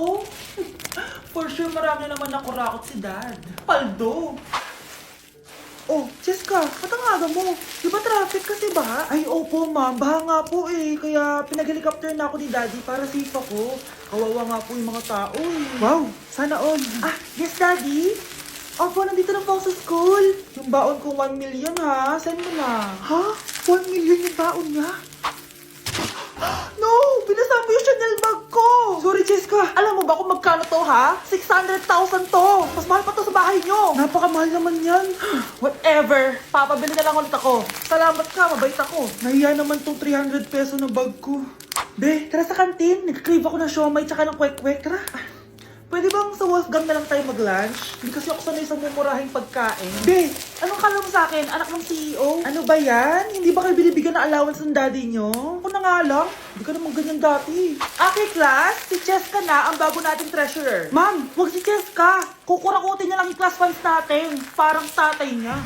ako. For sure, marami naman nakurakot si Dad. Paldo. Oh, Cheska, ba't ang aga mo? Di ba traffic kasi ba? Ay, opo, ma'am. Baha nga po eh. Kaya pinag-helicopter na ako ni Daddy para safe ako. Kawawa nga po yung mga tao eh. Wow, sana all. Ah, yes, Daddy? Opo, nandito na po ako sa school. Yung baon ko 1 million ha. Send mo na. Ha? 1 million yung baon niya? No! Binasa mo yung Chanel bag ko! Sorry, Cheska. Alam mo ba kung magkano to, ha? 600,000 to! Mas mahal pa to sa bahay nyo! Napakamahal naman yan. Whatever! Papabili na lang ulit ako. Salamat ka, mabait ako. Nahiya naman tong 300 peso na bag ko. Be, tara sa kantin. Nag-crave ako ng siomay tsaka ng kwek-kwek. Tara. Pwede bang sa Wolfgang na lang tayo mag-lunch? Hindi kasi ako sanay sa mumurahing pagkain. Be, anong kala mo sa akin? Anak ng CEO? Ano ba yan? Hindi ba kayo binibigyan ng allowance ng daddy nyo? Ako na nga lang. Hindi ka naman ganyan dati. Okay, class. Si Cheska na ang bago nating treasurer. Ma'am, huwag si Cheska. Kukurakutin niya lang yung class funds natin. Parang tatay niya.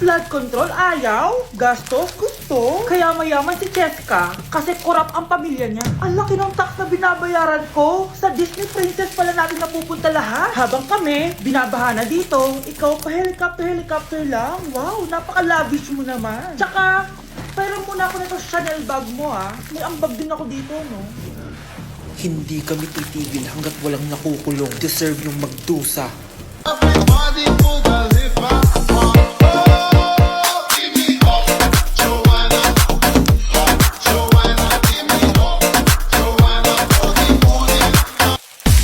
Flood control, ayaw. Gastos, gusto. Kaya mayaman si Cheska kasi korap ang pamilya niya. Ang laki ng tax na binabayaran ko. Sa Disney Princess pala natin napupunta lahat. Habang kami, binabaha na dito. Ikaw pa helicopter lang. Wow, napaka-lavish mo naman. Tsaka, pera muna ako nito Chanel bag mo ha. May ambag din ako dito, no? Hindi kami titigil hanggat walang nakukulong. Deserve yung magdusa. Everybody move as if I want. Give me up, Joanna. Joanna, give me up, Joanna, for the morning.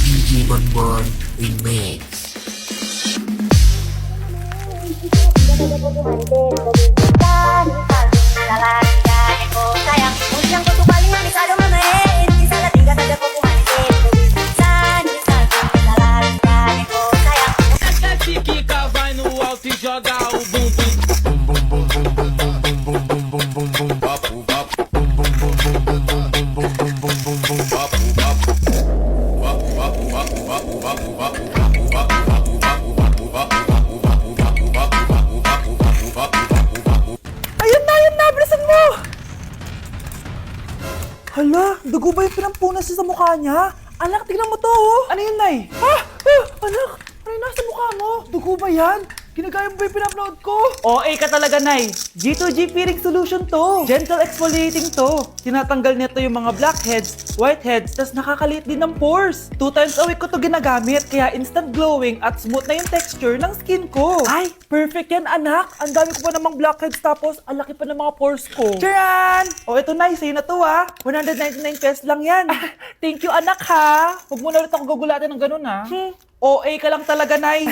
DJ Bonbon Remix. Fica, vai no alto e joga o bumbum. Bum bum bum bum bum bum bum bum bum bum bum bum Vapo, vapo, bum bum bum bum bum bum bum bum bum bum bum. vapo, vapo. Vapo, vapo, vapo, vapo, vapo, vapo, vapo, vapo, vapo, vapo, vapo, vapo, vapo, vapo, vapo, vapo, vapo, vapo, vapo, vapo. Ayun na, bilisan mo! Hala, dugo ba yung pinampunas niya sa mukha niya? Anak, tingnan mo to, oh! Ano yun, Nay? Anak, ano yung nasa mukha mo? Dugo ba yan? Ginagaya mo ba yung pinupload ko? OA ka talaga, Nay. G2G Peeling Solution to. Gentle exfoliating to. Tinatanggal nito yung mga blackheads, whiteheads, tas nakakaliit din ng pores. 2 times a week ko to ginagamit, kaya instant glowing at smooth na yung texture ng skin ko. Ay, perfect yan, anak. Ang dami ko pa namang blackheads tapos ang laki pa ng mga pores ko. Charan! O ito, Nay, sa'yo na to ha. 199 pesos lang yan. Thank you, anak, ha? Huwag mo na ulit ako gagulatin ng ganun ha. OA ka lang talaga, Nay.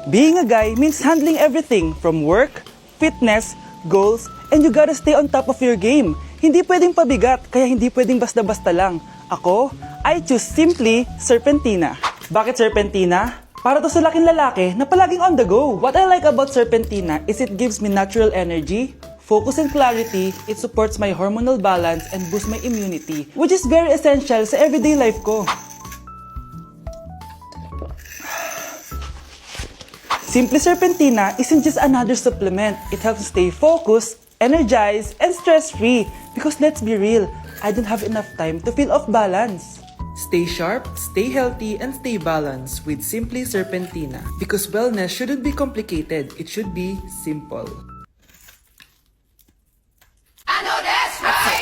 Being a guy means handling everything from work, fitness, goals, and you gotta stay on top of your game. Hindi pwedeng pabigat, kaya hindi pwedeng basta-basta lang. Ako, I choose simply Serpentina. Bakit Serpentina? Para to sa laking lalaki na palaging on the go. What I like about Serpentina is it gives me natural energy, focus and clarity, it supports my hormonal balance and boosts my immunity, which is very essential sa everyday life ko. Simply Serpentina isn't just another supplement. It helps stay focused, energized, and stress-free. Because let's be real, I don't have enough time to feel off balance. Stay sharp, stay healthy, and stay balanced with Simply Serpentina. Because wellness shouldn't be complicated, it should be simple.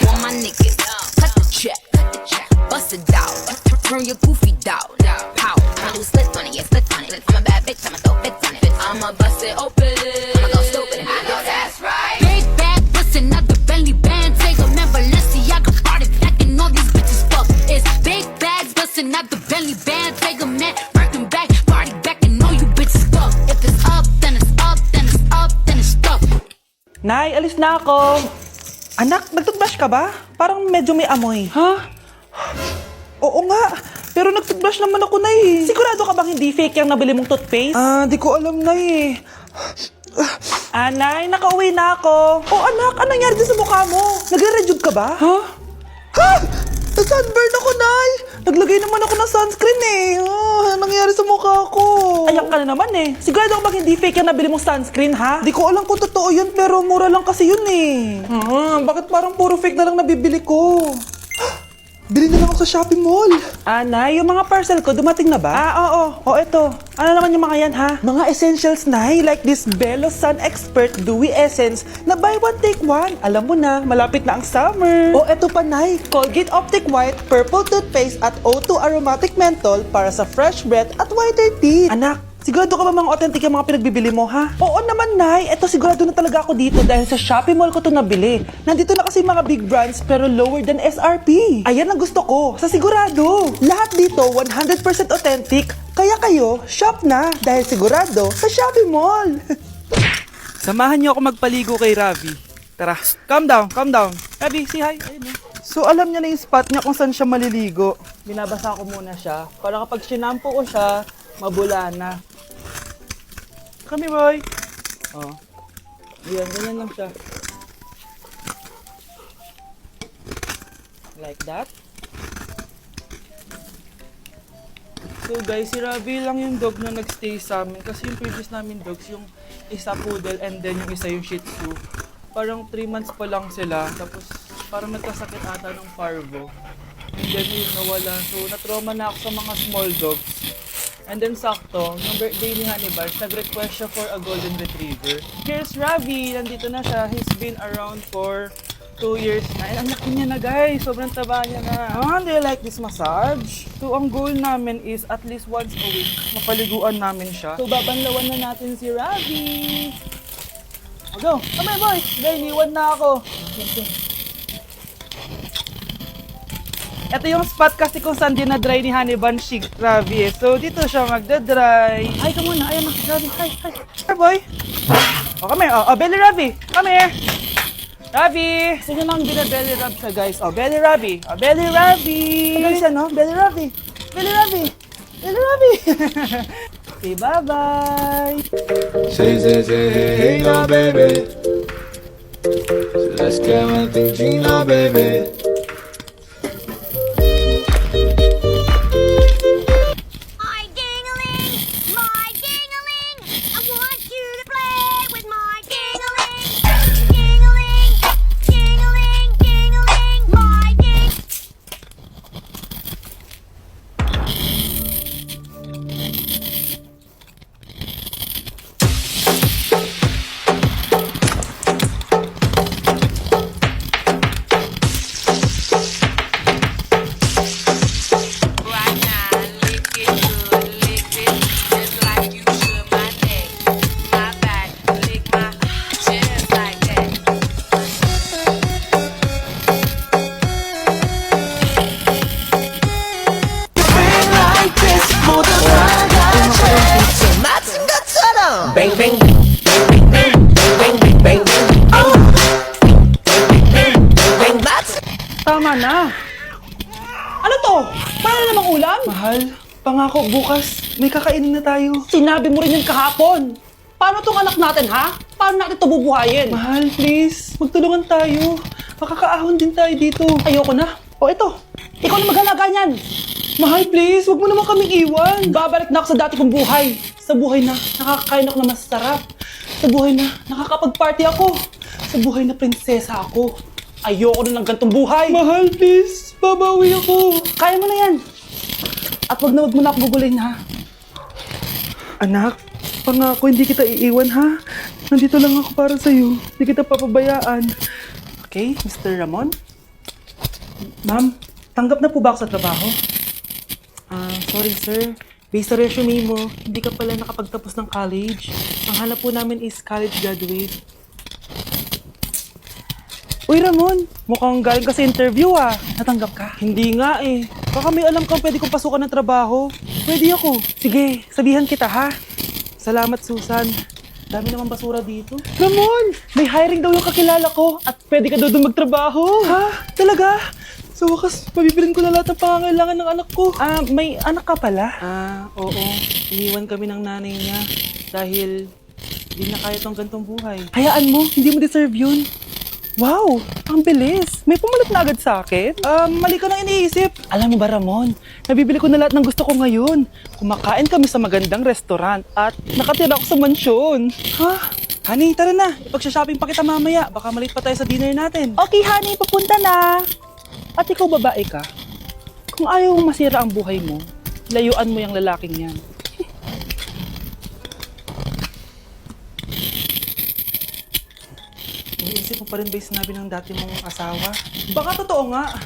Want my niggas, cut the check, bust it down, turn your goofy down, pow, I'ma do slits on it, yeah, slits on it, I'm a bad bitch, I'ma throw bits on it, I'ma bust it open, I'ma go stupid, I know that's right. Big bag, bustin' out the belly band, take a man, Balenciaga brought it back, and all these bitches fuck. It's big bags, bustin' out the belly band, take a man, working back, party back, and all you bitches fuck. If it's up, then it's up, then it's up, then it's stuck. Nay, alis na ako! Anak, nag-toothbrush ka ba? Parang medyo may amoy. Ha? Oo nga, pero nag-toothbrush naman ako, Nay. Sigurado ka bang hindi fake yung nabili mong toothpaste? Di ko alam, Nay. Nay, nakauwi na ako. Oh, anak, anong nangyari dyan sa mukha mo? Nagre-rejuve ka ba? Ha? Ha? Na-sunburn ako, Nay! Naglagay naman ako ng sunscreen eh. Anong nangyari sa mukha ko? Ayak ka na naman eh. Sigurado ka bang hindi fake yung nabili mong sunscreen, ha? Di ko alam kung totoo yun, pero mura lang kasi yun eh. Bakit parang puro fake na lang nabibili ko? bili na lang ako sa Shopee Mall. Nay, yung mga parcel ko, dumating na ba? Oo. O, eto. Ano naman yung mga yan, ha? Mga essentials, Nay, like this Belo Sun Expert Dewy Essence na buy one, take one. Alam mo na, malapit na ang summer. O, eto pa, Nay. Colgate Optic White Purple Toothpaste at O2 Aromatic Menthol para sa fresh breath at whiter teeth. Anak, sigurado ka ba mga authentic yung mga pinagbibili mo, ha? Oo naman, Nay. Eto, sigurado na talaga ako dito dahil sa Shopee Mall ko to nabili. Nandito na kasi mga big brands pero lower than SRP. Ayan ang gusto ko, sa sigurado. Lahat dito 100% authentic. Kaya kayo, shop na dahil sigurado sa Shopee Mall. Samahan niyo ako magpaligo kay Ravi. Tara, calm down, calm down. Ravi, say hi. Ayun, So, alam niya na yung spot niya kung saan siya maliligo. Binabasa ko muna siya para kapag sinampo ko siya, mabula na. Come here, boy. Oh. Ayan, ganyan lang siya. Like that. So guys, si Ravi lang yung dog na nagstay sa amin kasi yung previous namin dogs, yung isa poodle and then yung isa yung shih tzu. Parang 3 months pa lang sila, tapos parang nagkasakit ata ng parvo. And then yun, nawala. So na-trauma na ako sa mga small dogs. And then sakto, nung birthday ni Hannibal, nag-request siya for a golden retriever. Here's Ravi! Nandito na siya. He's been around for 2 years na. And ang laki niya na guys. Sobrang taba niya na. Do you like this massage? So ang goal namin is at least once a week, mapaliguan namin siya. So babanlawan na natin si Ravi. Go! Come here boy! Dahil iniwan na ako. Ito yung spot kasi kung saan dinadry ni Hannibal si Ravi eh. So, dito siya magdadry. Hi ka muna. Ayan na. Ravi, hi. Here, boy. Oh, come here. Oh, belly Ravi. Come here. Ravi. Sino lang binabelly rub siya, guys? Oh, belly Ravi. Oh, belly Ravi. Tagal siya, no? Belly Ravi. Belly Ravi. Belly Ravi. Okay, bye-bye. Say, hey now, baby. So let's get one thing, Gina, baby. My ding-a-ling, I want you to play with my ding-a-ling. Ding-a-ling, ding-a-ling, ding-a-ling, my ding. Right now, lick it good, lick it just like you should my neck, my back, lick my just like that. Bang, bang. Tama na. Ano to? Paano namang ulam? Mahal, pangako bukas may kakainin na tayo. Sinabi mo rin yan kahapon. Paano tong anak natin, ha? Paano natin ito bubuhayin? Mahal, please. Magtulungan tayo. Makakaahon din tayo dito. Ayoko na. O ito, ikaw na maghalaga niyan. Mahal, please. Huwag mo naman kaming iwan. Babalik na ako sa dati kong buhay. Sa buhay na nakakakain ako na masarap. Sa buhay na nakakapag-party ako. Sa buhay na prinsesa ako. Ayoko na ng gantong buhay. Mahal, please. Babawi ako. Kaya mo na yan. At wag mo na ako gugulin, ha? Anak, pangako hindi kita iiwan, ha? Nandito lang ako para sa'yo. Hindi kita papabayaan. Okay, Mr. Ramon? Ma'am, tanggap na po ba ako sa trabaho? Sorry sir. Based sa resume mo, hindi ka pala nakapagtapos ng college. Ang hanap po namin is college graduate. Uy Ramon, mukhang galing ka sa interview ah. Natanggap ka? Hindi nga eh. Baka may alam kang pwede kong pasukan ng trabaho. Pwede ako. Sige, sabihan kita ha. Salamat Susan. Dami naman basura dito. Ramon, may hiring daw yung kakilala ko at pwede ka daw doon magtrabaho. Ha? Talaga? Sa wakas, pabibilin ko na lahat ng pangangailangan ng anak ko. May anak ka pala? Oo. Iniwan kami ng nanay niya dahil hindi na kaya tong gantong buhay. Hayaan mo, hindi mo deserve yun. Wow, ang bilis. May pumalit na agad sa akin. Mali ka nang iniisip. Alam mo ba Ramon, nabibili ko na lahat ng gusto ko ngayon. Kumakain kami sa magandang restaurant at nakatira ako sa mansyon. Ha? Honey, tara na. Ipag-shopping pa kita mamaya. Baka malate pa tayo sa dinner natin. Okay, honey, papunta na. At ikaw babae ka? Kung ayaw mong masira ang buhay mo, layuan mo yung lalaking yan. Iniisip mo pa rin ba yung sinabi ng dati mong asawa? Baka totoo nga,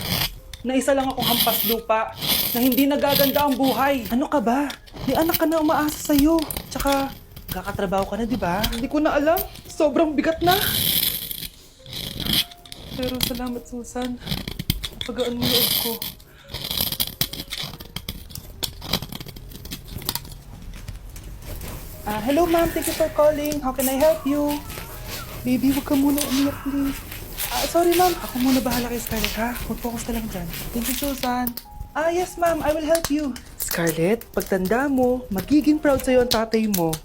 na isa lang akong hampas lupa, na hindi nagaganda ang buhay. Ano ka ba? May anak ka na umaasa sa'yo. Tsaka, kakatrabaho ka na, di ba? Hindi ko na alam. Sobrang bigat na. Pero salamat, Susan. Napagaan mo loob ko. Hello, ma'am. Thank you for calling. How can I help you? Baby, huwag ka muna umiyak, please. Sorry, ma'am. Ako muna bahala kay Scarlett, ha? Mag-focus ka lang dyan. Thank you, Susan. Yes, ma'am. I will help you. Scarlett, pagtanda mo, magiging proud sa'yo ang tatay mo.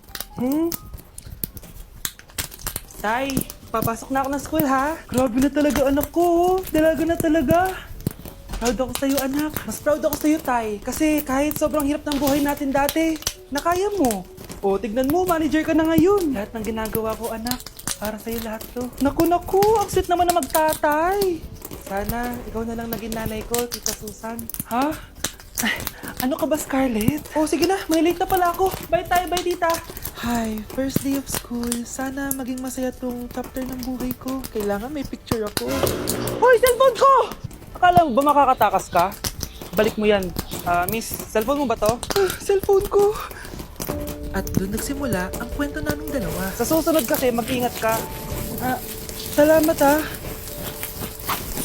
Tay, papasok na ako ng school, ha? Grabe na talaga, anak ko. Dalaga na talaga. Proud ako sa'yo, anak. Mas proud ako sa'yo, Tay. Kasi kahit sobrang hirap ng buhay natin dati, nakaya mo. O, tignan mo, manager ka na ngayon. Lahat ng ginagawa ko, anak, para sa'yo lahat to. Naku, ang sweet naman na magtatay. Sana, ikaw na lang naging nanay ko, Tita Susan. Ha? Ay, ano ka ba, Scarlett? Oh, sige na, may late na pala ako. Bye tayo, bye, Tita. Hi, first day of school. Sana maging masaya tong chapter ng buhay ko. Kailangan may picture ako. Hoy, cellphone ko! Akala mo ba makakatakas ka? Balik mo yan. Miss, cellphone mo ba to? Cellphone ko. At doon nagsimula ang kwento naming dalawa. Sa susunod kasi, mag-ingat ka. Salamat, ha.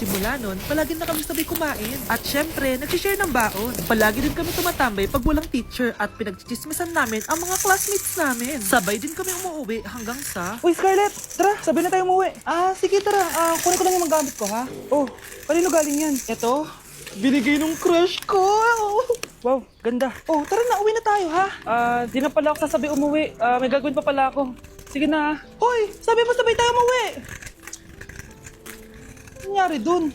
Simula nun, palagi na kami sabay kumain. At syempre, nag-share ng baon. Palagi din kami tumatambay pag walang teacher at pinagchichismisan namin ang mga classmates namin. Sabay din kami umuwi hanggang sa... Uy, Scarlett! Tara, sabay na tayo umuwi. Sige, tara. Kunin ko lang yung mga gamit ko, ha? Oh, kanino galing yan? Ito? Binigay nung crush ko! Wow, ganda. Oh, tara na, uwi na tayo, ha? Di na pala ako sasabay umuwi. May gagawin pa pala ako. Sige na. Hoy, sabi mo sabay tayo umuwi! Ano nangyari dun?